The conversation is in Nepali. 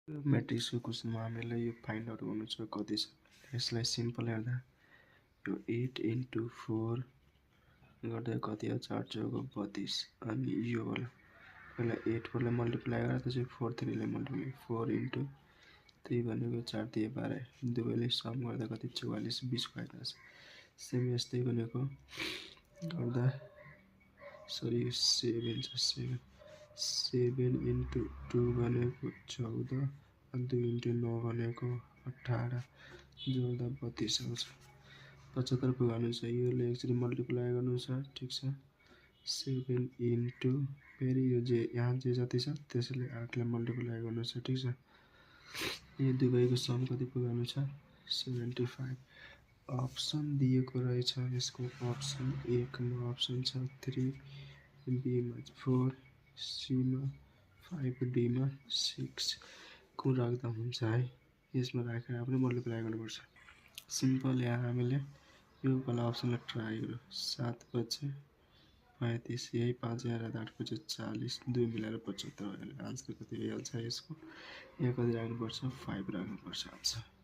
म्याट्रिक्सको क्वेसनमा हामीलाई यो फाइन्ड आउट गर्नु छ कति छ। यसलाई सिम्पल हेर्दा यो 8 × 4 गर्दा कति आउँछ 8 चौको 32 अनि यो होला पहिला 8 फोरले मल्टिप्लाई गरेर त्यसपछि 4 3 ले मल्टिप्लाई 4 × 3 भनेको 4 3 12 दुवैले सम गर्दा कति 44 20 को आइदिन्छ। सेम यस्तै भनेको गर्दा सरी 7 छ 7 × 2 भनेको 14 अनि 2 × 9 भनेको 18 जोड्दा 32 आउँछ। 75 पुगाउनु छ योले एकचोटि मल्टिप्लाई गर्नु छ ठीक छ 7 × फेरि यो जे यहाँ जे जति छ त्यसले 8 ले मल्टिप्लाई गर्नु छ ठीक छ। यो दुवैको सम कति पुगाउनु छ 75। अप्सन दिएको रहेछ यसको अप्सन 1 मा अप्सन छ 3 बी मा 4 सी मा 5 डी मा 6 को राख्दा हुन्छ है। यसमा राखेर आफूले मल्टिप्लाई गर्नुपर्छ। सिम्पल यहाँ हामीले यो वाला अप्सनलाई ट्राई गरौँ 7 बजे 35 यही 5 यहाँ 8 बजे 40 2 मिलाएर 75 आन्सर कति भइहाल्छ यसको यहाँ कति राख्नुपर्छ 5 राख्नुपर्छ आन्सर।